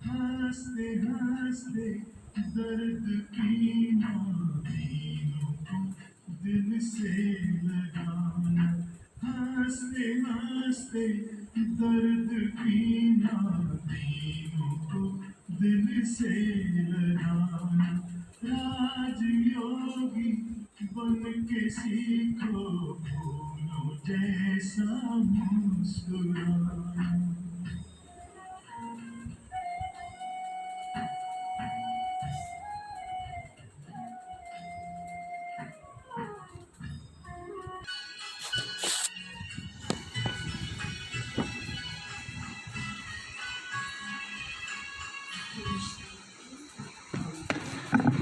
हंसते हंसते दर्द की नादियों को दिल से लगाना, हंसते हंसते दर्द की नादियों को दिल से लगाना। राजयोगी बन के सीखो फूलों जैसा मुस्कुराना।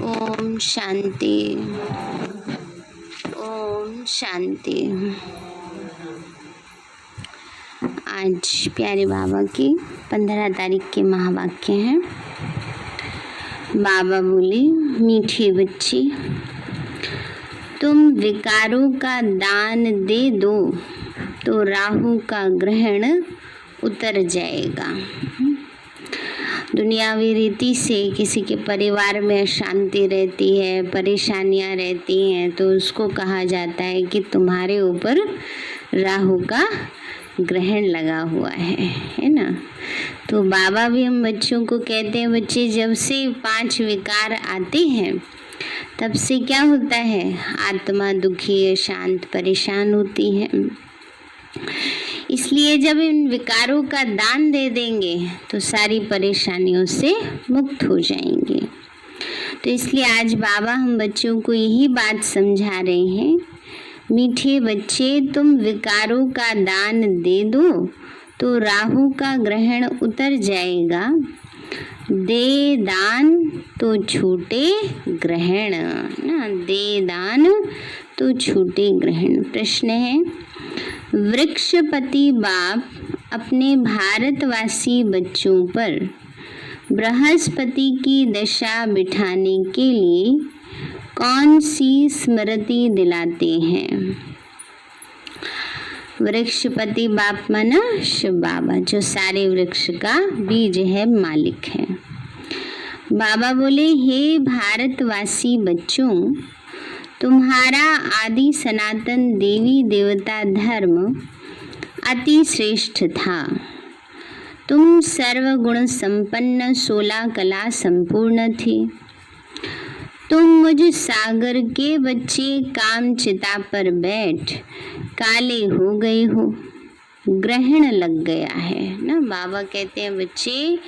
ओम शांति। ओम शांति। आज प्यारे बाबा की 15 तारीख के महावाक्य हैं। बाबा बोले, मीठे बच्चे, तुम विकारों का दान दे दो तो राहु का ग्रहण उतर जाएगा। दुनियावी रीति से किसी के परिवार में अशांति रहती है, परेशानियां रहती हैं, तो उसको कहा जाता है कि तुम्हारे ऊपर राहु का ग्रहण लगा हुआ है ना। तो बाबा भी हम बच्चों को कहते हैं, बच्चे जब से 5 विकार आते हैं तब से क्या होता है, आत्मा दुखी, अशांत, परेशान होती है। इसलिए जब इन विकारों का दान दे देंगे तो सारी परेशानियों से मुक्त हो जाएंगे। तो इसलिए आज बाबा हम बच्चों को यही बात समझा रहे हैं, मीठे बच्चे, तुम विकारों का दान दे दो तो राहु का ग्रहण उतर जाएगा। दे दान तो छूटे ग्रहण ना, दे दान तो छूटे ग्रहण। प्रश्न है, वृक्षपति बाप अपने भारतवासी बच्चों पर बृहस्पति की दशा बिठाने के लिए कौन सी स्मृति दिलाते हैं? वृक्षपति बाप माना शिव बाबा, जो सारे वृक्ष का बीज है, मालिक है। बाबा बोले, हे भारतवासी बच्चों, तुम्हारा आदि सनातन देवी देवता धर्म अति श्रेष्ठ था। तुम सर्वगुण संपन्न, 16 कला संपूर्ण थे। तुम मुझ सागर के बच्चे काम चिता पर बैठ काले हो गए हो, ग्रहण लग गया है ना। बाबा कहते हैं, बच्चे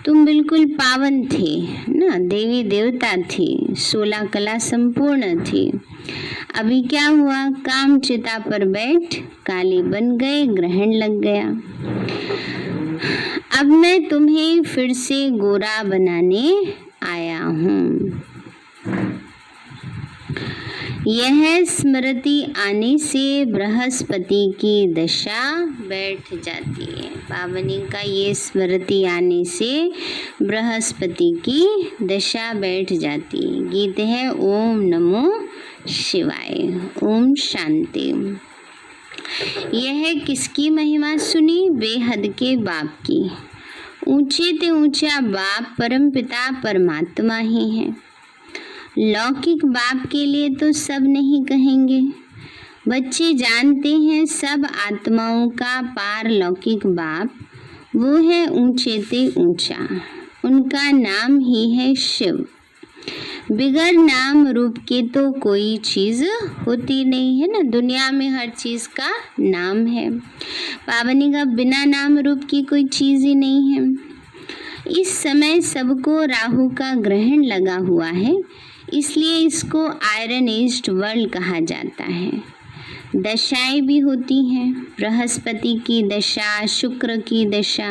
तुम बिल्कुल पावन थे ना, देवी देवता थे, 16 कला संपूर्ण थी। अभी क्या हुआ, काम चिता पर बैठ काले बन गए, ग्रहण लग गया। अब मैं तुम्हें फिर से गोरा बनाने आया हूँ। यह स्मृति आने से बृहस्पति की दशा बैठ जाती है। पावनी का ये स्मृति आने से बृहस्पति की दशा बैठ जाती है। गीत है ओम नमो शिवाय। ओम शांति। यह किसकी महिमा सुनी? बेहद के बाप की। ऊंचे ते ऊंचा बाप परमपिता परमात्मा ही है। लौकिक बाप के लिए तो सब नहीं कहेंगे। बच्चे जानते हैं सब आत्माओं का पार लौकिक बाप वो है ऊंचे ते ऊंचा। उनका नाम ही है शिव। बिगर नाम रूप के तो कोई चीज होती नहीं है ना। दुनिया में हर चीज का नाम है। पावनी का बिना नाम रूप की कोई चीज ही नहीं है। इस समय सबको राहु का ग्रहण लगा हुआ है, इसलिए इसको आयरन एज्ड वर्ल्ड कहा जाता है। दशाएं भी होती हैं, बृहस्पति की दशा, शुक्र की दशा।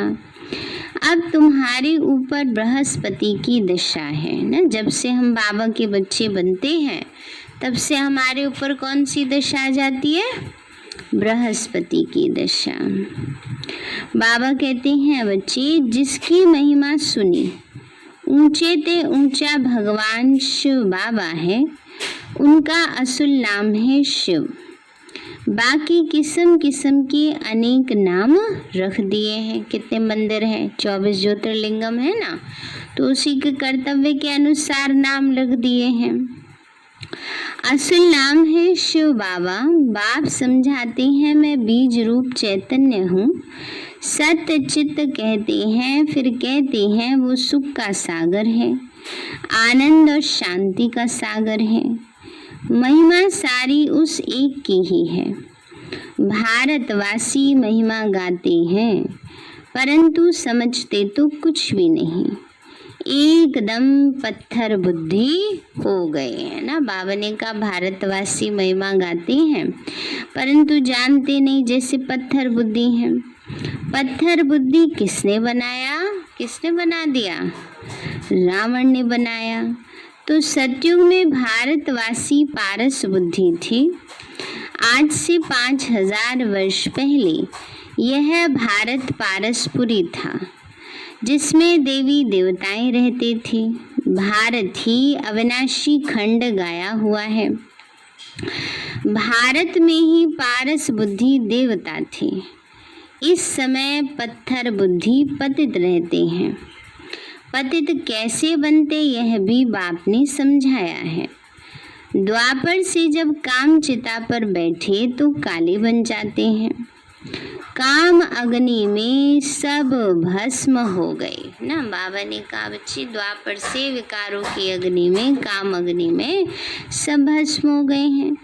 अब तुम्हारे ऊपर बृहस्पति की दशा है ना। जब से हम बाबा के बच्चे बनते हैं तब से हमारे ऊपर कौन सी दशा आ जाती है? बृहस्पति की दशा। बाबा कहते हैं, बच्चे जिसकी महिमा सुनी, ऊंचे ते ऊंचा भगवान शिव बाबा है, उनका असुल नाम है शिव। बाकी किस्म किस्म के अनेक नाम रख दिए हैं। कितने मंदिर हैं? 24 ज्योतिर्लिंगम है ना, तो उसी के कर्तव्य के अनुसार नाम रख दिए हैं। असल नाम है शिव बाबा। बाप समझाते हैं मैं बीज रूप चैतन्य हूँ। सत्य चित्त कहते हैं, फिर कहते हैं वो सुख का सागर है, आनंद और शांति का सागर है। महिमा सारी उस एक की ही है। भारतवासी महिमा गाते हैं, परंतु समझते तो कुछ भी नहीं। एकदम पत्थर बुद्धि हो गए है ना। बाबा ने कहा भारतवासी महिमा गाते हैं, परंतु जानते नहीं, जैसे पत्थर बुद्धि है। पत्थर बुद्धि किसने बनाया? किसने बना दिया? रावण ने बनाया। तो सतयुग में भारतवासी पारस बुद्धि थी। आज से 5000 वर्ष पहले यह भारत पारसपुरी था, जिसमें देवी देवताएं रहते थे। भारत ही अविनाशी खंड गाया हुआ है। भारत में ही पारस बुद्धि देवता थे। इस समय पत्थर बुद्धि पतित रहते हैं। पतित कैसे बनते यह भी बाप ने समझाया है। द्वापर से जब काम चिता पर बैठे तो काले बन जाते हैं। काम अग्नि में सब भस्म हो गए ना। बाबा ने कहा बच्ची द्वापर से विकारों की अग्नि में, काम अग्नि में सब भस्म हो गए हैं।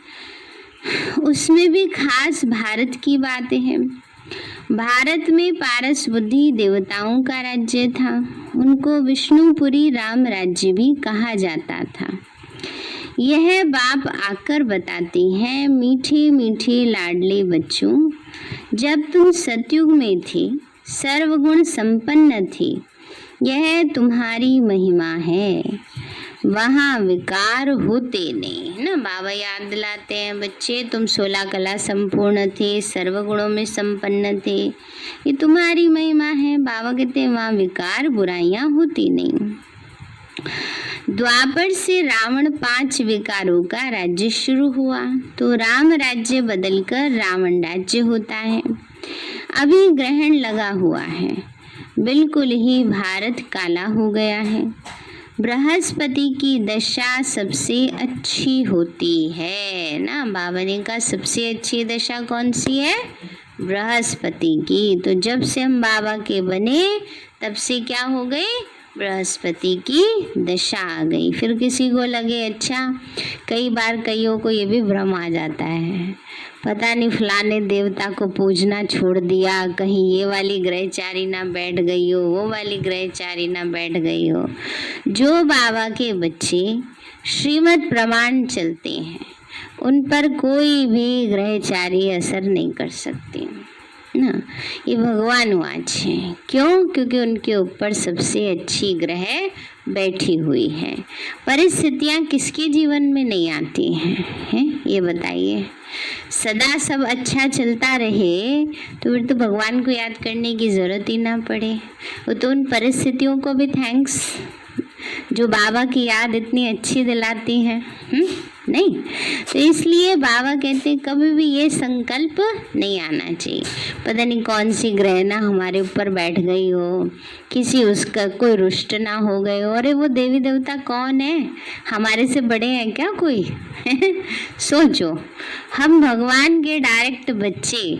उसमें भी खास भारत की बातें हैं। भारत में पारस बुद्धि देवताओं का राज्य था। उनको विष्णुपुरी राम राज्य भी कहा जाता था। यह बाप आकर बताते हैं, मीठे मीठे लाडले बच्चों, जब तुम सतयुग में थे, सर्वगुण संपन्न थे, यह तुम्हारी महिमा है। वहाँ विकार होते नहीं है ना। बाबा याद दिलाते हैं, बच्चे तुम 16 कला संपूर्ण थे, सर्वगुणों में संपन्न थे, ये तुम्हारी महिमा है। बाबा कहते हैं वहाँ विकार बुराइयां होती नहीं। द्वापर से रावण 5 विकारों का राज्य शुरू हुआ, तो राम राज्य बदलकर रावण राज्य होता है। अभी ग्रहण लगा हुआ है, बिल्कुल ही भारत काला हो गया है। बृहस्पति की दशा सबसे अच्छी होती है ना। बाबा ने कहा सबसे अच्छी दशा कौन सी है? बृहस्पति की। तो जब से हम बाबा के बने तब से क्या हो गए? बृहस्पति की दशा आ गई। फिर किसी को लगे अच्छा, कई बार कईयों को ये भी भ्रम आ जाता है, पता नहीं फलाने देवता को पूजना छोड़ दिया, कहीं ये वाली ग्रहचारी ना बैठ गई हो, वो वाली ग्रहचारी ना बैठ गई हो। जो बाबा के बच्चे श्रीमद् प्रमाण चलते हैं, उन पर कोई भी ग्रहचारी असर नहीं कर सकती ना। ये भगवान वाच है। क्यों? क्योंकि उनके ऊपर सबसे अच्छी ग्रह बैठी हुई है। परिस्थितियाँ किसके जीवन में नहीं आती हैं? ये बताइए। सदा सब अच्छा चलता रहे तो फिर तो भगवान को याद करने की ज़रूरत ही ना पड़े। वो तो उन परिस्थितियों को भी थैंक्स जो बाबा की याद इतनी अच्छी दिलाती हैं। नहीं, तो इसलिए बाबा कहते कभी भी ये संकल्प नहीं आना चाहिए पता नहीं कौन सी ग्रह ना हमारे ऊपर बैठ गई हो, किसी उसका कोई रुष्ट ना हो गए हो। अरे वो देवी देवता कौन है? हमारे से बड़े हैं क्या कोई? सोचो, हम भगवान के डायरेक्ट बच्चे,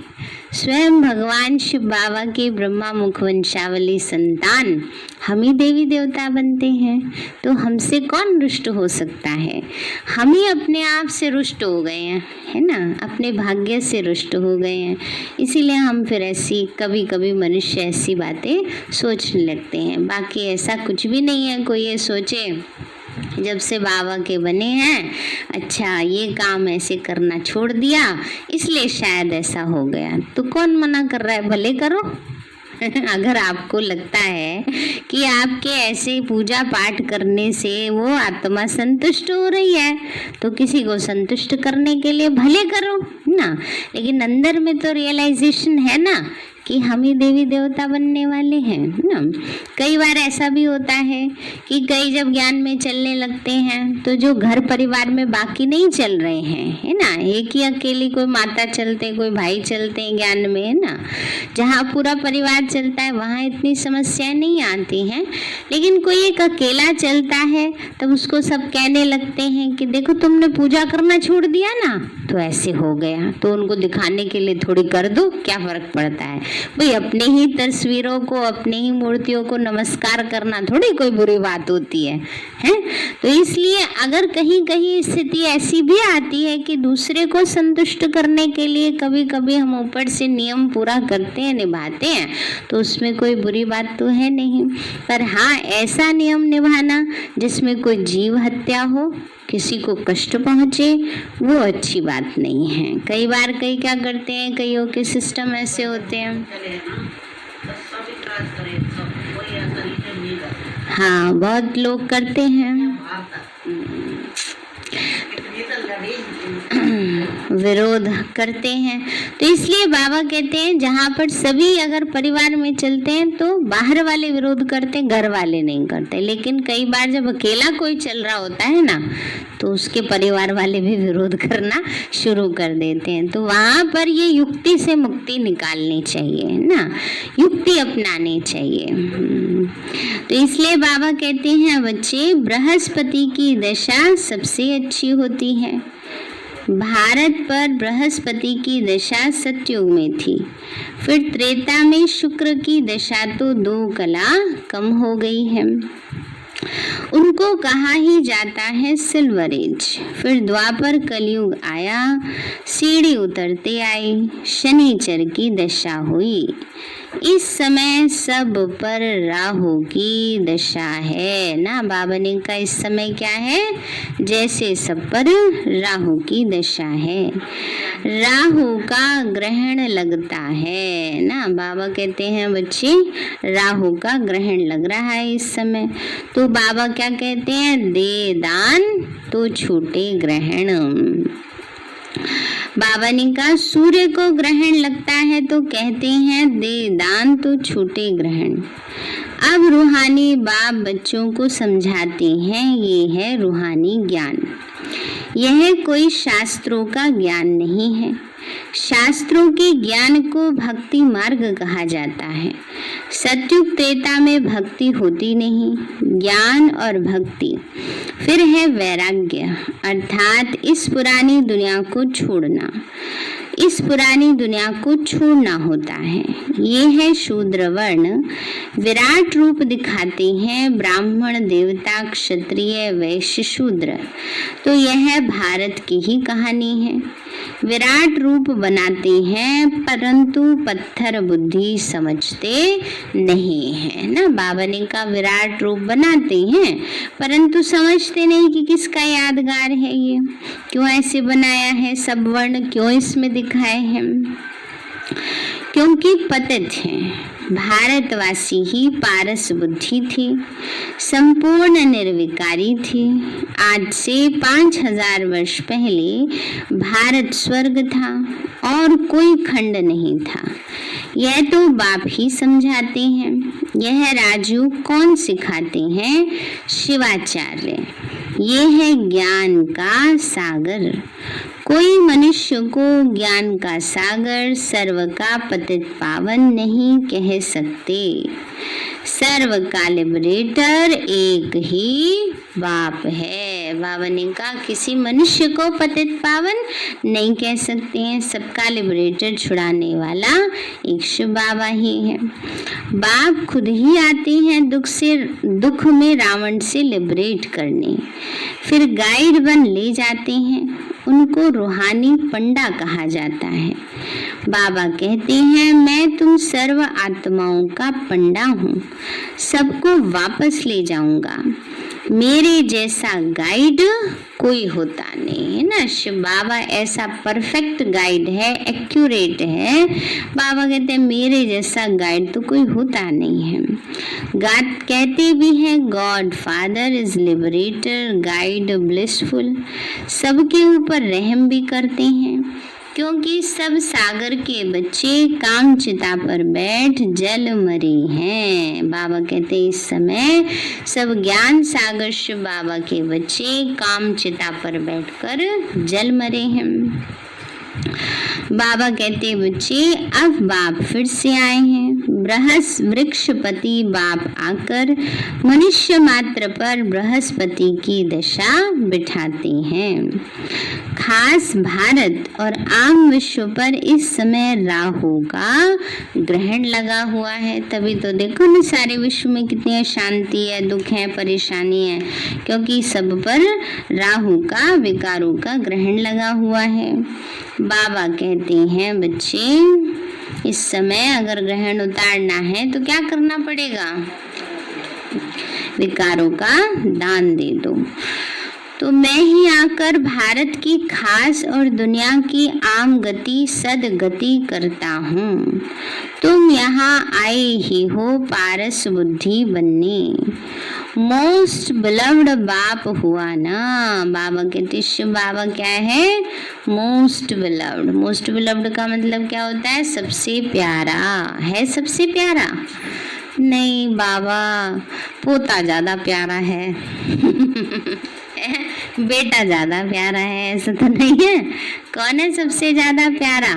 स्वयं भगवान शिव बाबा के ब्रह्मा मुख वंशावली संतान, हम ही देवी देवता बनते हैं, तो हमसे कौन रुष्ट हो सकता है? हम ही अपने आप से रुष्ट हो गए हैं, है ना, अपने भाग्य से रुष्ट हो गए हैं। इसीलिए हम फिर ऐसी कभी कभी मनुष्य ऐसी बातें सोचने लगते हैं। बाकी ऐसा कुछ भी नहीं है। कोई ये सोचे जब से बाबा के बने हैं, अच्छा ये काम ऐसे करना छोड़ दिया इसलिए शायद ऐसा हो गया, तो कौन मना कर रहा है? भले करो। अगर आपको लगता है कि आपके ऐसे पूजा पाठ करने से वो आत्मा संतुष्ट हो रही है तो किसी को संतुष्ट करने के लिए भले करो ना, लेकिन अंदर में तो रियलाइजेशन है ना कि हम ही देवी देवता बनने वाले हैं ना। कई बार ऐसा भी होता है कि कई जब ज्ञान में चलने लगते हैं तो जो घर परिवार में बाकी नहीं चल रहे हैं, है ना, एक ही अकेली कोई माता चलते, कोई भाई चलते हैं ज्ञान में, है ना। जहाँ पूरा परिवार चलता है वहाँ इतनी समस्याएं नहीं आती हैं, लेकिन कोई एक अकेला चलता है तब उसको सब कहने लगते हैं कि देखो तुमने पूजा करना छोड़ दिया ना, तो ऐसे हो गया, तो उनको दिखाने के लिए थोड़ी कर दो, क्या फर्क पड़ता है भाई। अपने ही तस्वीरों को, अपने ही मूर्तियों को नमस्कार करना थोड़ी कोई बुरी बात होती है, हैं? तो इसलिए अगर कहीं कहीं स्थिति ऐसी भी आती है कि दूसरे को संतुष्ट करने के लिए कभी कभी हम ऊपर से नियम पूरा करते हैं, निभाते हैं, तो उसमें कोई बुरी बात तो है नहीं। पर हाँ, ऐसा नियम निभाना जिसमें कोई जीव हत्या हो, किसी को कष्ट पहुंचे, वो अच्छी बात नहीं है। कई बार कई क्या करते हैं, कईयों के सिस्टम ऐसे होते हैं, हाँ बहुत लोग करते हैं, विरोध करते हैं। तो इसलिए बाबा कहते हैं जहाँ पर सभी अगर परिवार में चलते हैं तो बाहर वाले विरोध करते, घर वाले नहीं करते। लेकिन कई बार जब अकेला कोई चल रहा होता है ना, तो उसके परिवार वाले भी विरोध करना शुरू कर देते हैं। तो वहाँ पर ये युक्ति से मुक्ति निकालनी चाहिए ना, युक्ति अपनानी चाहिए। तो इसलिए बाबा कहते हैं बच्चे, बृहस्पति की दशा सबसे अच्छी होती है। भारत पर बृहस्पति की दशा सतयुग में थी, फिर त्रेता में शुक्र की दशा तो 2 कला कम हो गई है, उनको कहा ही जाता है सिल्वर एज। फिर द्वापर कलयुग आया, सीढ़ी उतरते आई, शनिचर की दशा हुई। इस समय सब पर राहु की दशा है ना। बाबा ने कहा इस समय क्या है, जैसे सब पर राहु की दशा है, राहु का ग्रहण लगता है ना। बाबा कहते हैं बच्चे, राहु का ग्रहण लग रहा है इस समय। तो बाबा क्या कहते हैं, दे दान तो छूटे ग्रहण। बाबा ने कहा सूर्य को ग्रहण लगता है तो कहते हैं दे दान तो छूटे ग्रहण। अब रूहानी बाप बच्चों को समझाते हैं, ये है रूहानी ज्ञान, यह कोई शास्त्रों का ज्ञान नहीं है। शास्त्रों के ज्ञान को भक्ति मार्ग कहा जाता है। सतयुग त्रेता में भक्ति होती नहीं, ज्ञान और भक्ति। फिर है वैराग्य, अर्थात इस पुरानी दुनिया को छोड़ना, इस पुरानी दुनिया को छोड़ना होता है। ये है शूद्र वर्ण, विराट रूप दिखाते हैं, ब्राह्मण, देवता, क्षत्रिय, वैश्य, शूद्र। तो यह भारत की ही कहानी है। विराट रूप बनाते हैं परंतु पत्थर बुद्धि समझते नहीं है ना। बाबा ने कहा विराट रूप बनाते हैं परंतु समझते नहीं कि किसका यादगार है, ये क्यों ऐसे बनाया है, सब वर्ण क्यों इसमें दिखाए हैं, क्योंकि पतित हैं। भारतवासी ही पारस बुद्धि थी, संपूर्ण निर्विकारी थी। आज से 5000 वर्ष पहले भारत स्वर्ग था और कोई खंड नहीं था। यह तो बाप ही समझाते हैं। यह राजयोग कौन सिखाते हैं, शिवाचार्य। ये है ज्ञान का सागर। कोई मनुष्य को ज्ञान का सागर, सर्व का पतित पावन नहीं कह सकते। सर्व का लिबरेटर एक ही बाप है। बाबा ने कहा किसी मनुष्य को पतित पावन नहीं कह सकते हैं, सबका लिबरेटर छुड़ाने वाला एक शिव बाबा ही है। बाप खुद ही आते हैं दुख में रावण से लिबरेट करने, फिर गाइड बन ले जाते हैं। उनको रूहानी पंडा कहा जाता है। बाबा कहते हैं मैं तुम सर्व आत्माओं का पंडा हूँ, सबको वापस ले जाऊंगा। मेरे जैसा गाइड कोई होता नहीं है ना। शिव बाबा ऐसा परफेक्ट गाइड है, एक्यूरेट है। बाबा कहते हैं मेरे जैसा गाइड तो कोई होता नहीं है। कहते भी हैं God father is liberator, guide blissful. सबके ऊपर रहम भी करते हैं क्योंकि सब सागर के बच्चे कामचिता पर बैठ जल मरे हैं। बाबा कहते इस समय सब ज्ञान सागर शिव बाबा के बच्चे कामचिता पर बैठकर जल मरे हैं। बाबा कहते बच्चे अब बाप फिर से आए हैं। वृक्षपति बाप आकर मनुष्य मात्र पर बृहस्पति की दशा बिठाते हैं। खास भारत और आम विश्व पर इस समय राहु का ग्रहण लगा हुआ है। तभी तो देखो ना सारे विश्व में कितनी अशांति है, दुख है, परेशानी है, क्योंकि सब पर राहु का विकारों का ग्रहण लगा हुआ है। बाबा कहते हैं बच्चे इस समय अगर ग्रहण उतारना है तो क्या करना पड़ेगा? विकारों का दान दे दो। तो मैं ही आकर भारत की खास और दुनिया की आम गति सदगति करता हूँ। तुम यहाँ आए ही हो पारस बुद्धि बनने। मोस्ट बिलव्ड बाप हुआ ना। बाबा कहते शिव बाबा क्या है? Most beloved. मोस्ट बिलव्ड का मतलब क्या होता है? सबसे प्यारा है। सबसे प्यारा नहीं बाबा, पोता ज्यादा प्यारा है बेटा ज्यादा प्यारा है, ऐसा तो नहीं है। कौन है सबसे ज्यादा प्यारा?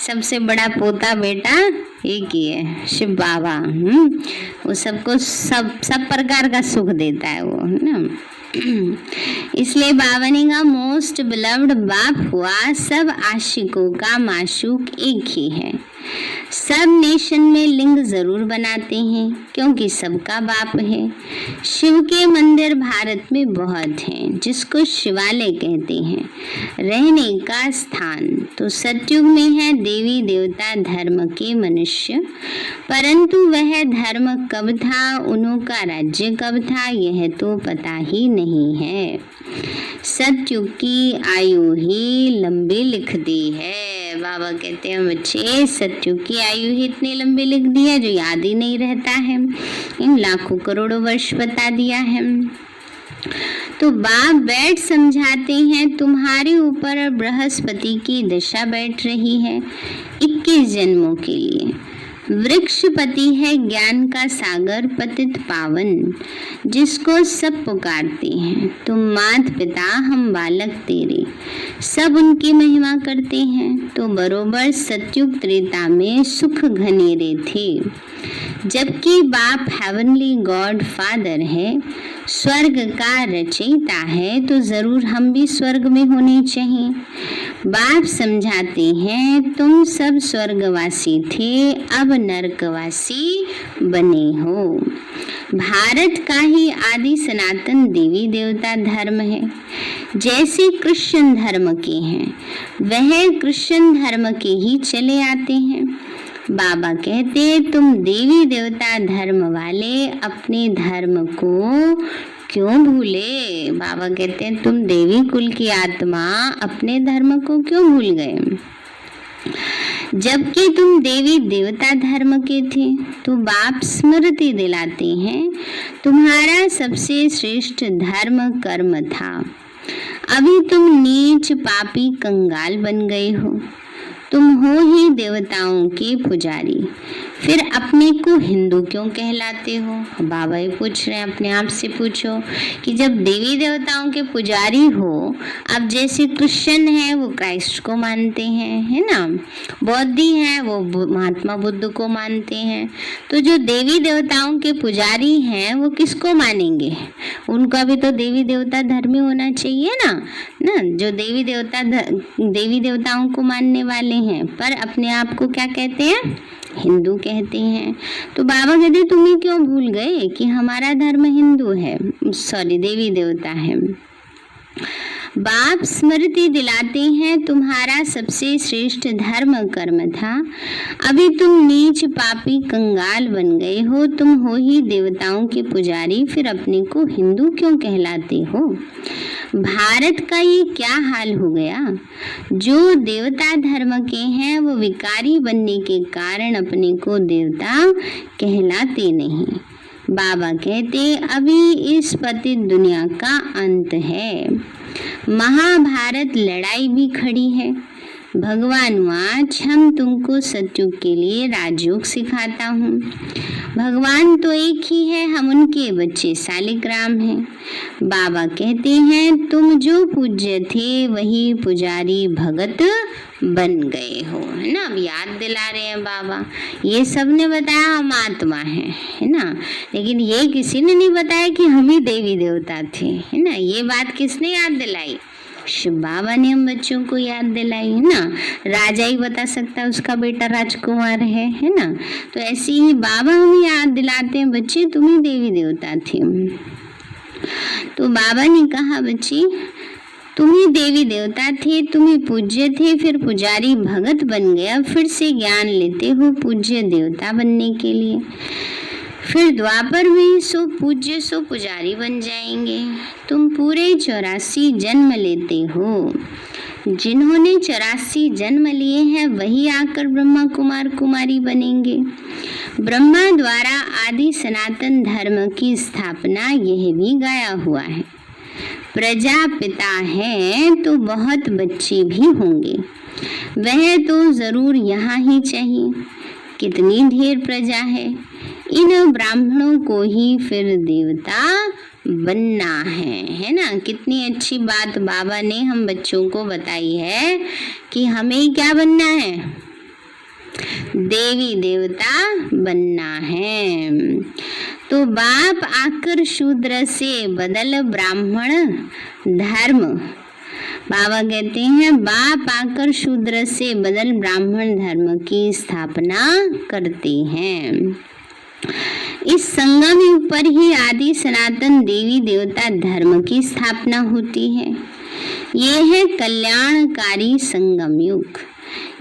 सबसे बड़ा पोता बेटा एक ही है, शिव बाबा। वो सबको सब प्रकार का सुख देता है वो, है ना। इसलिए बाबा ने कहा मोस्ट बिलव्ड बाप हुआ, सब आशिकों का माशूक एक ही है। सब नेशन में लिंग जरूर बनाते हैं क्योंकि सबका बाप है। शिव के मंदिर भारत में बहुत हैं, जिसको शिवालय कहते हैं। रहने का स्थान तो सतयुग में है देवी देवता धर्म के मनुष्य, परंतु वह धर्म कब था, उनका राज्य कब था, यह तो पता ही नहीं है। सतयुग की आयु ही लंबी लिख दी है। बाबा कहते हैं बच्चे सतयुग की आयु ही इतनी लंबी लिख दी है जो याद ही नहीं रहता है। इन लाखों करोड़ों वर्ष बता दिया है। तो बाप बैठ समझाते हैं तुम्हारे ऊपर बृहस्पति की दशा बैठ रही है 21 जन्मों के लिए। वृक्षपति है ज्ञान का सागर पतित पावन, जिसको सब पुकारते हैं। तुम मात पिता हम बालक तेरे, सब उनकी महिमा करते हैं। तो बरोबर सतयुग त्रेता में सुख घनेरे थे, जबकि बाप हेवनली गॉड फादर है, स्वर्ग का रचयिता है, तो जरूर हम भी स्वर्ग में होने चाहिए। बाप समझाते हैं तुम सब स्वर्गवासी थे, अब नरकवासी बने हो। भारत का ही आदि सनातन देवी देवता धर्म है। जैसे कृष्ण धर्म के हैं वह कृष्ण धर्म के ही चले आते हैं। बाबा कहते तुम देवी देवता धर्म वाले अपने धर्म को क्यों भूले? बाबा कहते हैं तुम देवी कुल की आत्मा अपने धर्म को क्यों भूल गए? जबकि तुम देवी देवता धर्म के थे। तो बाप स्मृति दिलाते हैं तुम्हारा सबसे श्रेष्ठ धर्म कर्म था। अभी तुम नीच पापी कंगाल बन गए हो। तुम हो ही देवताओं के पुजारी, फिर अपने को हिंदू क्यों कहलाते हो? बाबा ही पूछ रहे हैं, अपने आप से पूछो कि जब देवी देवताओं के पुजारी हो, अब जैसे क्रिश्चियन है वो क्राइस्ट को मानते हैं, है ना, बौद्धी हैं वो महात्मा बुद्ध को मानते हैं, तो जो देवी देवताओं के पुजारी हैं वो किसको मानेंगे? उनका भी तो देवी देवता धर्मी होना चाहिए ना जो देवी देवताओं को मानने वाले हैं, पर अपने आप को क्या कहते हैं? हिंदू कहते हैं। तो बाबा कहते तुम ही क्यों भूल गए कि हमारा धर्म हिंदू है, सॉरी देवी देवता है। बाप स्मृति दिलाते हैं तुम्हारा सबसे श्रेष्ठ धर्म कर्म था। अभी तुम नीच पापी कंगाल बन गए हो। तुम हो ही देवताओं के पुजारी, फिर अपने को हिंदू क्यों कहलाते हो? भारत का ये क्या हाल हो गया? जो देवता धर्म के हैं वो विकारी बनने के कारण अपने को देवता कहलाते नहीं। बाबा कहते अभी इस पतित दुनिया का अंत है। महाभारत लड़ाई भी खड़ी है। भगवान आज हम तुमको सतयुग के लिए राजयोग सिखाता हूँ। भगवान तो एक ही है, हम उनके बच्चे शालिग्राम हैं। बाबा कहते हैं तुम जो पूज्य थे वही पुजारी भगत बन गए हो, है ना। अब याद दिला रहे हैं बाबा। ये सब ने बताया हम आत्मा है ना, लेकिन ये किसी ने नहीं बताया कि हम ही देवी देवता थे, है ना। ये बात किसने याद दिलाई? शिव बाबा ने हम बच्चों को याद दिलाई, है ना। राजा ही बता सकता है उसका बेटा राजकुमार है ना। तो ऐसे ही बाबा हमें याद दिलाते हैं, बच्चे तुम ही देवी देवता थे। तो बाबा ने कहा बच्चे तुम ही देवी देवता थे, तुम ही पूज्य थे, फिर पुजारी भगत बन गया, फिर से ज्ञान लेते हो पूज्य देवता बनने के लिए। फिर द्वापर में सो पूज्य सो पुजारी बन जाएंगे। तुम पूरे 84 जन्म लेते हो। जिन्होंने 84 जन्म लिए हैं वही आकर ब्रह्मा कुमार कुमारी बनेंगे। ब्रह्मा द्वारा आदि सनातन धर्म की स्थापना यह भी गाया हुआ है। प्रजापिता है तो बहुत बच्चे भी होंगे, वह तो जरूर यहाँ ही चाहिए। कितनी ढेर प्रजा है, इन ब्राह्मणों को ही फिर देवता बनना है ना। कितनी अच्छी बात बाबा ने हम बच्चों को बताई है कि हमें क्या बनना है, देवी देवता बनना है। तो बाप आकर शूद्र से बदल ब्राह्मण धर्म। बाबा कहते हैं बाप आकर शूद्र से बदल ब्राह्मण धर्म की स्थापना करते हैं। इस संगम युग पर ही आदि सनातन देवी देवता धर्म की स्थापना होती है। ये है कल्याणकारी संगम युग।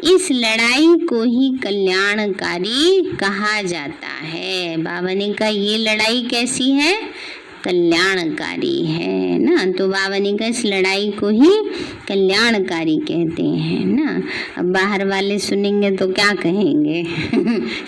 इस लड़ाई को ही कल्याणकारी कहा जाता है। बाबा ने कहा ये लड़ाई कैसी है, कल्याणकारी है ना। तो बाबा ने कहा इस लड़ाई को ही कल्याणकारी कहते हैं ना। अब बाहर वाले सुनेंगे तो क्या कहेंगे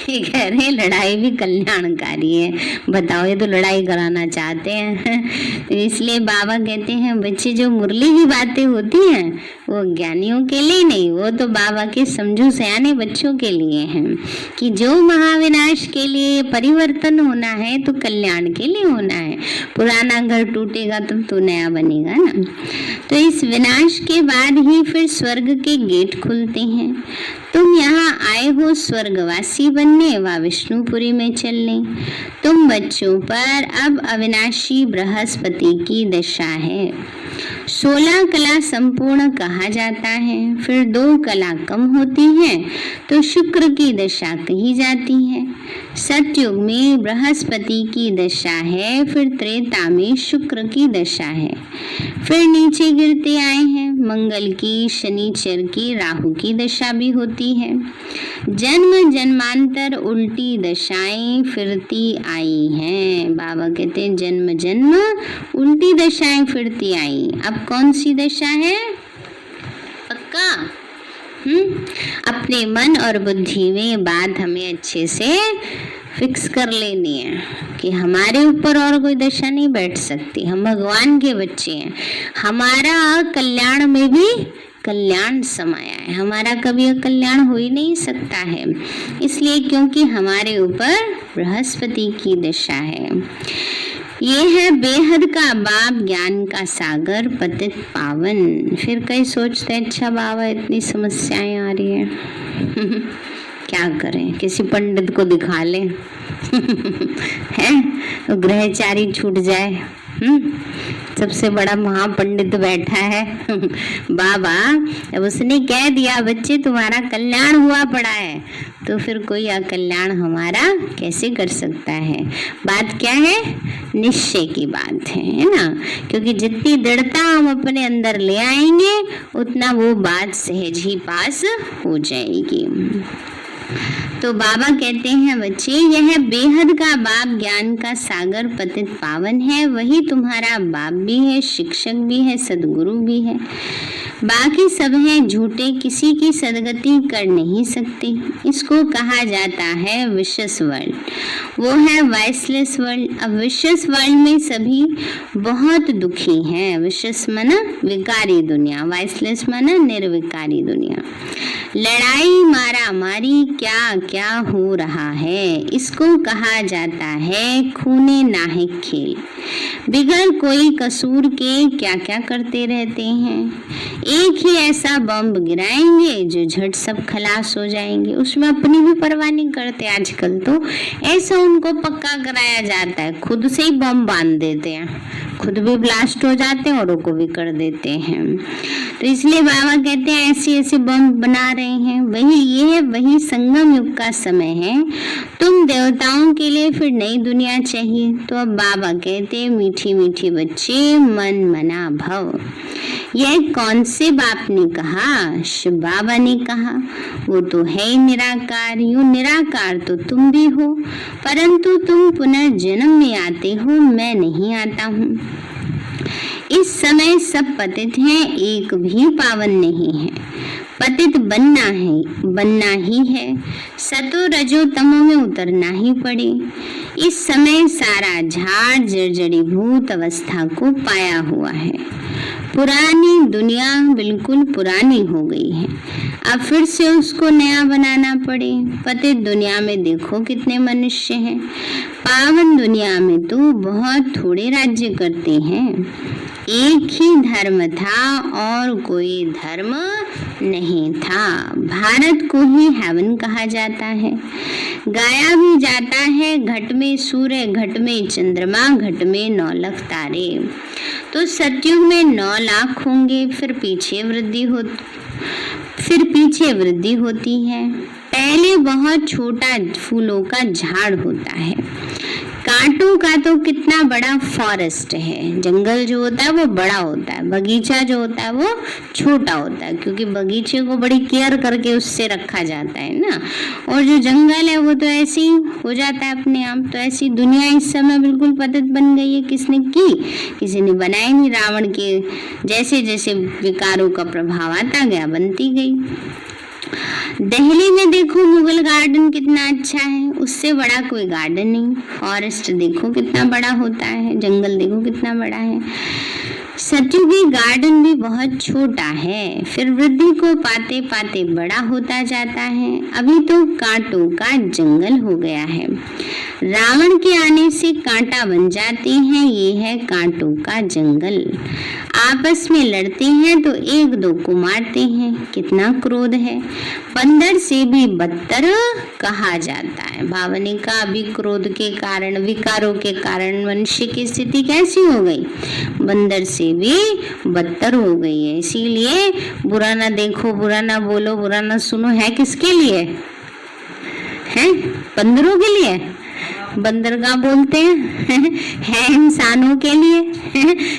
ये कह रहे हैं लड़ाई भी कल्याणकारी है। बताओ, ये तो लड़ाई कराना चाहते हैं। तो इसलिए बाबा कहते हैं बच्चे जो मुरली की बातें होती हैं वो ज्ञानियों के लिए नहीं, वो तो बाबा के समझो सयाने बच्चों के लिए हैं कि जो महाविनाश के लिए परिवर्तन होना है तो कल्याण के लिए होना है। पुराना घर टूटेगा तो नया बनेगा ना। तो इस विनाश के बाद ही फिर स्वर्ग के गेट खुलते हैं। तुम यहाँ आए हो स्वर्गवासी बनने व विष्णुपुरी में चलने। तुम बच्चों पर अब अविनाशी बृहस्पति की दशा है। 16 कला संपूर्ण कहा जाता है, फिर 2 कला कम होती है तो शुक्र की दशा कही जाती है। सतयुग में बृहस्पति की दशा है, फिर त्रेता में शुक्र की दशा है, फिर नीचे गिरते आए हैं। मंगल की, शनिचर की, राहु की दशा भी होती है। जन्म जन्मांतर उल्टी दशाएं फिरती आई हैं। बाबा कहते हैं जन्म जन्म उल्टी दशाएं फिरती आई। अब कौन सी दशा है, पक्का? अपने मन और बुद्धि में बात हमें अच्छे से फिक्स कर लेनी है कि हमारे ऊपर और कोई दशा नहीं बैठ सकती। हम भगवान के बच्चे हैं। हमारा कल्याण में भी कल्याण समाया है, हमारा कभी अकल्याण हो ही नहीं सकता है। इसलिए क्योंकि हमारे ऊपर बृहस्पति की दशा है। ये है बेहद का बाप, ज्ञान का सागर, पतित पावन। फिर कई सोचते हैं अच्छा बाबा इतनी समस्याएं आ रही है क्या करें, किसी पंडित को दिखा लें है तो ग्रहचारी छूट जाए। सबसे बड़ा महापंडित बैठा है बाबा। अब उसने कह दिया बच्चे तुम्हारा कल्याण हुआ पड़ा है, तो फिर कोई अकल्याण हमारा कैसे कर सकता है। बात क्या है, निश्चय की बात है ना। क्योंकि जितनी दृढ़ता हम अपने अंदर ले आएंगे उतना वो बात सहज ही पास हो जाएगी। तो बाबा कहते हैं बच्चे यह बेहद का बाप, ज्ञान का सागर, पतित पावन है। वही तुम्हारा बाप भी है, शिक्षक भी है, सदगुरु भी है। बाकी सब हैं झूठे, किसी की सदगति कर नहीं सकते। इसको कहा जाता है विशेष वर्ल्ड, वो है वाइसलेस वर्ल्ड। अब विशेष वर्ल्ड में सभी बहुत दुखी हैं। विशेष माना विकारी दुनिया, वाइसलेस माना निर्विकारी दुनिया। लड़ाई मारा मारी क्या क्या हो रहा है, इसको कहा जाता है खूने नाहक खेल। बिगर कोई कसूर के क्या क्या करते रहते हैं। एक ही ऐसा बम गिराएंगे जो झट सब खलास हो जाएंगे, उसमें अपनी भी परवाह नहीं करते। आजकल तो ऐसा उनको पक्का कराया जाता है, खुद से ही बम बांध देते हैं, खुद भी ब्लास्ट हो जाते हैं, औरों को भी कर देते हैं। तो इसलिए बाबा कहते हैं ऐसे ऐसे बम बना रहे हैं। वही संगम युग का समय है। तुम देवताओं के लिए फिर नई दुनिया चाहिए। तो अब बाबा कहते हैं मीठी मीठी बच्चे मन मना भव। यह कौन से बाप ने कहा? शिव बाबा ने कहा। वो तो है ही निराकार, यूं निराकार तो तुम भी हो, परंतु तुम पुनर्जन्म में आते हो, मैं नहीं आता हूँ। इस समय सब पतित हैं, एक भी पावन नहीं है। पतित बनना ही है, सतो रजो तमो में उतरना ही पड़े। इस समय सारा झाड़ जर्जरीभूत अवस्था को पाया हुआ है। पुरानी दुनिया बिल्कुल पुरानी हो गई है, अब फिर से उसको नया बनाना पड़े। पतित दुनिया में देखो कितने मनुष्य हैं, पावन दुनिया में तो बहुत थोड़े राज्य करते हैं। एक ही धर्म था और कोई धर्म नहीं था। भारत को ही हेवन कहा जाता है। गाया भी जाता है घट में सूर्य, घट में चंद्रमा, घट में 9 लाख तारे। तो सतयुग में 9 लाख होंगे, फिर पीछे वृद्धि होती है। पहले बहुत छोटा फूलों का झाड़ होता है। कांटों का तो कितना बड़ा फॉरेस्ट है। जंगल जो होता है वो बड़ा होता है, बगीचा जो होता है वो छोटा होता है, क्योंकि बगीचे को बड़ी केयर करके उससे रखा जाता है ना। और जो जंगल है वो तो ऐसे ही हो जाता है अपने आप। तो ऐसी दुनिया इस समय बिल्कुल पतित बन गई है। किसने की? किसी ने बनाई नहीं। रावण के जैसे जैसे विकारों का प्रभाव आता गया बनती गई। दिल्ली में देखो मुगल गार्डन कितना अच्छा है, उससे बड़ा कोई गार्डन नहीं। फॉरेस्ट देखो कितना बड़ा होता है, जंगल देखो कितना बड़ा है। सतयुगी गार्डन भी बहुत छोटा है, फिर वृद्धि को पाते पाते बड़ा होता जाता है। अभी तो कांटों का जंगल हो गया है। रावण के आने से कांटा बन जाते हैं, ये है कांटों का जंगल। आपस में लड़ते हैं तो एक दो को मारते हैं, कितना क्रोध है। बंदर से भी बदतर कहा जाता है। बाबा ने कहा अभी क्रोध के कारण, विकारों के कारण मनुष्य की स्थिति कैसी हो गई? बंदर से भी बदतर हो गई है। इसीलिए बुरा ना देखो, बुरा ना बोलो, बुरा ना सुनो है किसके लिए? है बंदरों के लिए। बंदर का बोलते हैं है इंसानों के लिए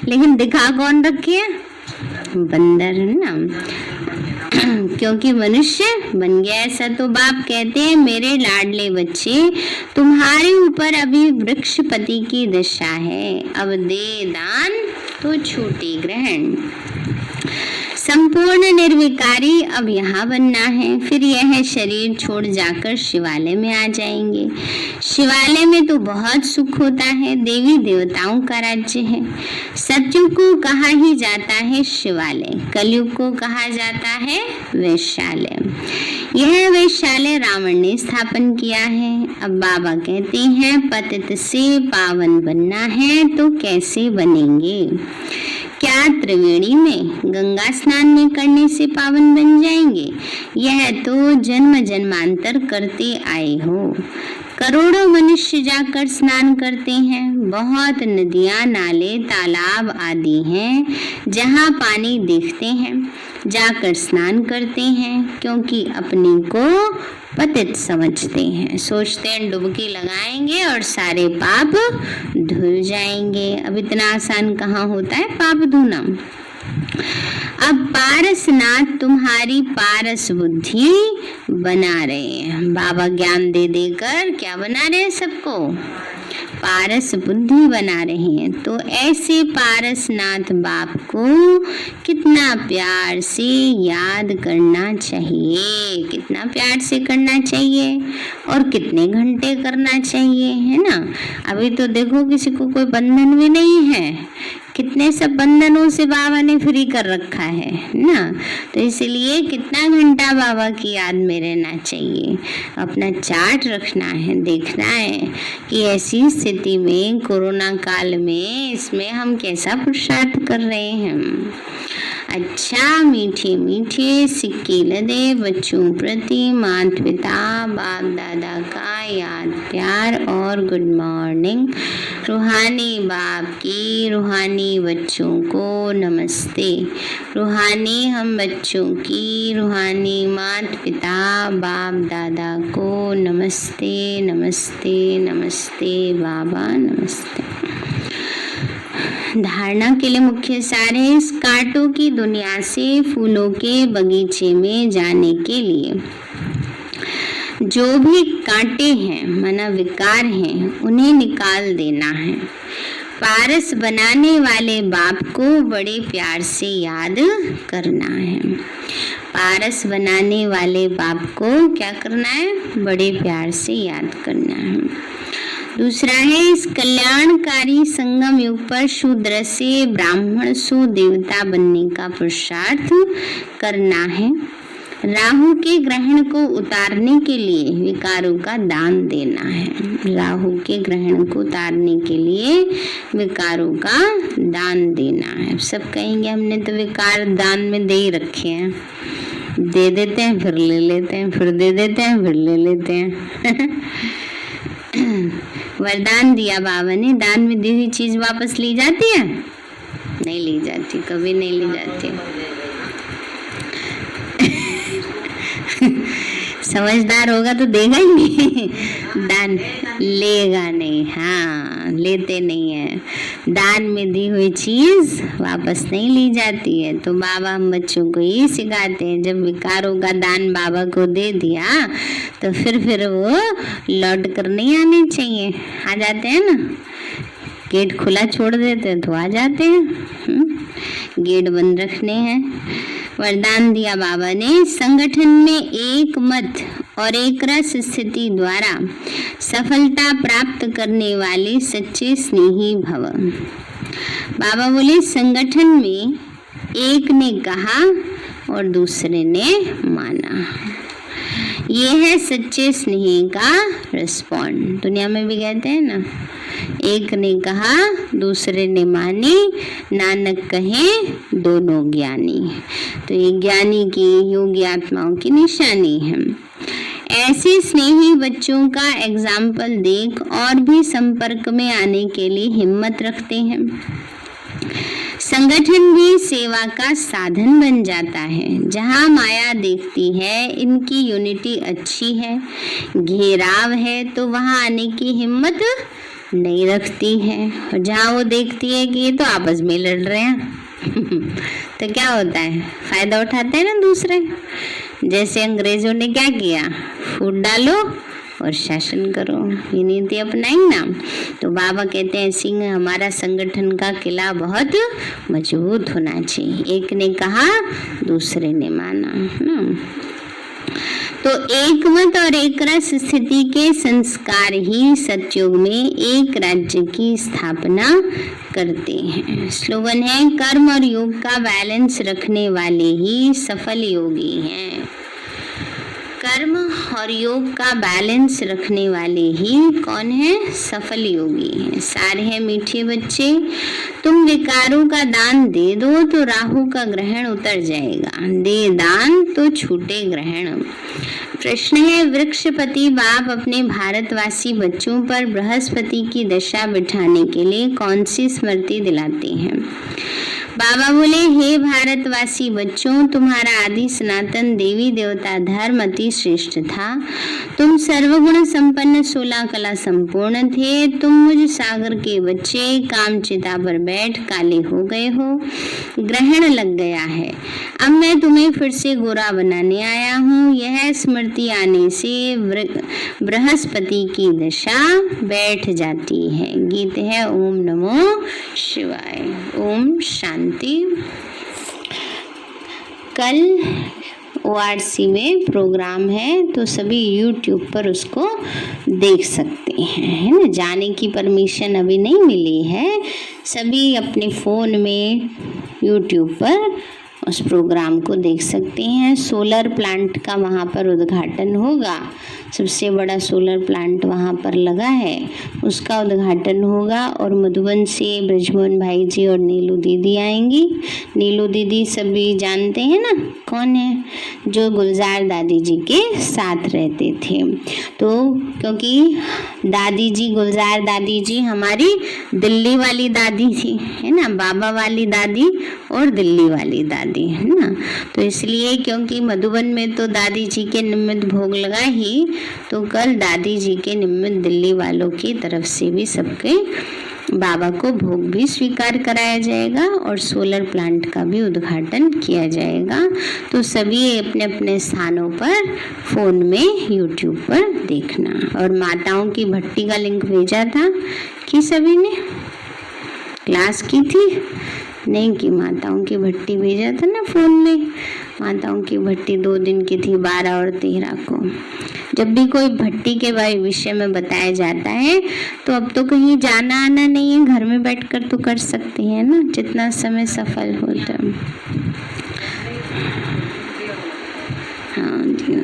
लेकिन दिखा कौन रखे है? बंदर है ना, क्योंकि मनुष्य बन गया ऐसा। तो बाप कहते हैं मेरे लाडले बच्चे, तुम्हारे ऊपर अभी वृक्षपति की दशा है। अब दे दान तो छूटे ग्रहण। संपूर्ण निर्विकारी अब यहाँ बनना है, फिर यह शरीर छोड़ जाकर शिवालय में आ जाएंगे। शिवालय में तो बहुत सुख होता है, देवी देवताओं का राज्य है। सतयुग को कहा ही जाता है शिवालय, कलयुग को कहा जाता है वैश्यालय। यह वैश्यालय रावण ने स्थापन किया है। अब बाबा कहते हैं पतित से पावन बनना है तो कैसे बनेंगे? क्या त्रिवेणी में गंगा स्नान में करने से पावन बन जाएंगे? यह तो जन्म जन्मांतर करते आए हो। करोड़ों मनुष्य जाकर स्नान करते हैं। बहुत नदियां, नाले, तालाब आदि हैं जहां पानी देखते हैं, जाकर स्नान करते हैं, क्योंकि अपने को पतित समझते हैं। सोचते हैं डुबकी लगाएंगे और सारे पाप धुल जाएंगे। अब इतना आसान कहाँ होता है पाप धोना। अब पारसनाथ तुम्हारी पारस बुद्धि बना रहे हैं। बाबा ज्ञान दे देकर क्या बना रहे हैं सबको? पारस बुद्धि बना रहे हैं। तो ऐसे पारसनाथ बाप को कितना प्यार से याद करना चाहिए, कितना प्यार से करना चाहिए और कितने घंटे करना चाहिए, है ना। अभी तो देखो किसी को कोई बंधन भी नहीं है, कितने सब बंधनों से बाबा ने फ्री कर रखा है ना। तो इसलिए कितना घंटा बाबा की याद में रहना चाहिए, अपना चार्ट रखना है, देखना है कि ऐसी स्थिति में कोरोना काल में इसमें हम कैसा पुरुषार्थ कर रहे हैं। अच्छा मीठे मीठे सिक्के लदे बच्चों प्रति माता पिता बाप दादा का याद प्यार और गुड मॉर्निंग। रूहानी बाप की रूहानी बच्चों को नमस्ते। रूहानी हम बच्चों की रूहानी माता पिता बाप दादा को नमस्ते नमस्ते नमस्ते बाबा नमस्ते। धारणा के लिए मुख्य सार है, इस कांटों की दुनिया से फूलों के बगीचे में जाने के लिए जो भी कांटे हैं माना विकार हैं उन्हें निकाल देना है। पारस बनाने वाले बाप को बड़े प्यार से याद करना है। पारस बनाने वाले बाप को क्या करना है, बड़े प्यार से याद करना है। दूसरा है, इस कल्याणकारी संगम युग पर शूद्र से ब्राह्मण सुदेवता बनने का पुरुषार्थ करना है। राहु के ग्रहण को उतारने के लिए विकारों का दान देना है। राहु के ग्रहण को उतारने के लिए विकारों का दान देना है। सब कहेंगे हमने तो विकार दान में दे ही रखे हैं, दे देते हैं फिर ले लेते हैं, फिर दे देते हैं फिर ले लेते हैं। वरदान दिया बाबा ने, दान में दी हुई चीज वापस ली जाती है? नहीं ली जाती, कभी नहीं ली जाती। समझदार होगा तो देगा ही नहीं, दान लेगा नहीं। हाँ, लेते नहीं है। दान में दी हुई चीज वापस नहीं ली जाती है। तो बाबा हम बच्चों को ये सिखाते हैं, जब विकारों का दान बाबा को दे दिया तो फिर वो लौट कर नहीं आने चाहिए। आ जाते हैं ना, गेट खुला छोड़ देते हैं तो आ जाते हैं, गेट बंद रखने हैं। वरदान दिया बाबा ने, संगठन में एक मत और एक रस स्थिति द्वारा सफलता प्राप्त करने वाले सच्चे स्नेही भव। बाबा बोले संगठन में एक ने कहा और दूसरे ने माना, ये है सच्चे स्नेही का रिस्पॉन्ड। दुनिया में भी कहते हैं ना, एक ने कहा दूसरे ने मानी, नानक कहे दोनों ज्ञानी। तो ये ज्ञानी की योगी आत्माओं की निशानी है। ऐसे स्नेही बच्चों का एग्जाम्पल देख और भी संपर्क में आने के लिए हिम्मत रखते हैं। संगठन भी सेवा का साधन बन जाता है। जहाँ माया देखती है इनकी यूनिटी अच्छी है, घेराव है, तो वहाँ आने की हिम्मत नहीं रखती है। और जहाँ वो देखती है कि ये तो आपस में लड़ रहे हैं तो क्या होता है, फायदा उठाते हैं ना दूसरे। जैसे अंग्रेजों ने क्या किया, फूट डालो और शासन करो, ये नीति अपनाई ना। तो बाबा कहते हैं सिंह हमारा संगठन का किला बहुत मजबूत होना चाहिए। एक ने कहा दूसरे ने माना ना। तो एक मत और एक रस स्थिति के संस्कार ही सतयुग में एक राज्य की स्थापना करते हैं। स्लोगन है, कर्म और योग का बैलेंस रखने वाले ही सफल योगी हैं। कर्म और योग का बैलेंस रखने वाले ही कौन है, सफल योगी हैं। सारे हैं मीठे बच्चे, तुम विकारों का दान दे दो तो राहु का ग्रहण उतर जाएगा, दे दान तो छूटे ग्रहण। प्रश्न है, वृक्षपति बाप अपने भारतवासी बच्चों पर बृहस्पति की दशा बिठाने के लिए कौन सी स्मृति दिलाते हैं? बाबा बोले, हे भारतवासी बच्चों, तुम्हारा आदि सनातन देवी देवता धर्म अति श्रेष्ठ था। तुम सर्वगुण संपन्न 16 कला संपूर्ण थे। तुम मुझ सागर के बच्चे कामचिता पर बैठ काले हो गए हो, ग्रहण लग गया है। अब मैं तुम्हें फिर से गोरा बनाने आया हूँ। यह स्मृति आने से बृहस्पति की दशा बैठ जाती है। गीत है ओम नमो शिवाय। ओम शांति। कल ORC में प्रोग्राम है तो सभी YouTube पर उसको देख सकते हैं, है ना। जाने की परमिशन अभी नहीं मिली है। सभी अपने फ़ोन में YouTube पर उस प्रोग्राम को देख सकते हैं। सोलर प्लांट का वहाँ पर उद्घाटन होगा। सबसे बड़ा सोलर प्लांट वहाँ पर लगा है, उसका उद्घाटन होगा। और मधुबन से ब्रजमोहन भाई जी और नीलू दीदी आएंगी। नीलू दीदी सभी जानते हैं ना कौन है, जो गुलजार दादी जी के साथ रहते थे। तो क्योंकि दादी जी, गुलजार दादी जी हमारी दिल्ली वाली दादी थी, है ना, बाबा वाली दादी और दिल्ली वाली दादी, है ना। तो इसलिए क्योंकि मधुबन में तो दादी जी के निमित्त भोग लगा ही, तो कल दादी जी के निमित्त दिल्ली वालों की तरफ से भी सबके बाबा को भोग भी स्वीकार कराया जाएगा और सोलर प्लांट का भी उद्घाटन किया जाएगा। तो सभी अपने अपने स्थानों पर फ़ोन में YouTube पर देखना। और माताओं की भट्टी का लिंक भेजा था कि सभी ने क्लास की थी, नहीं की। माताओं की भट्टी भेजा था ना फ़ोन में। माताओं की भट्टी 2 दिन की थी, 12 और 13 को। जब भी कोई भट्टी के विषय में बताया जाता है तो अब तो कहीं जाना आना नहीं है, घर में बैठकर तो कर सकते हैं ना, जितना समय सफल होता। हाँ जी,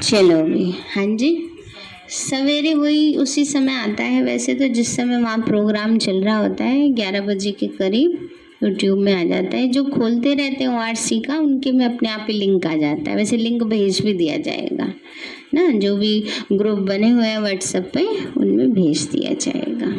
चलो भी। हाँ जी, सवेरे वही उसी समय आता है वैसे तो, जिस समय वहाँ प्रोग्राम चल रहा होता है 11 बजे के करीब YouTube में आ जाता है। जो खोलते रहते हैं ORC का, उनके में अपने आप ही लिंक आ जाता है। वैसे लिंक भेज भी दिया जाएगा ना, जो भी ग्रुप बने हुए हैं WhatsApp पे उनमें भेज दिया जाएगा।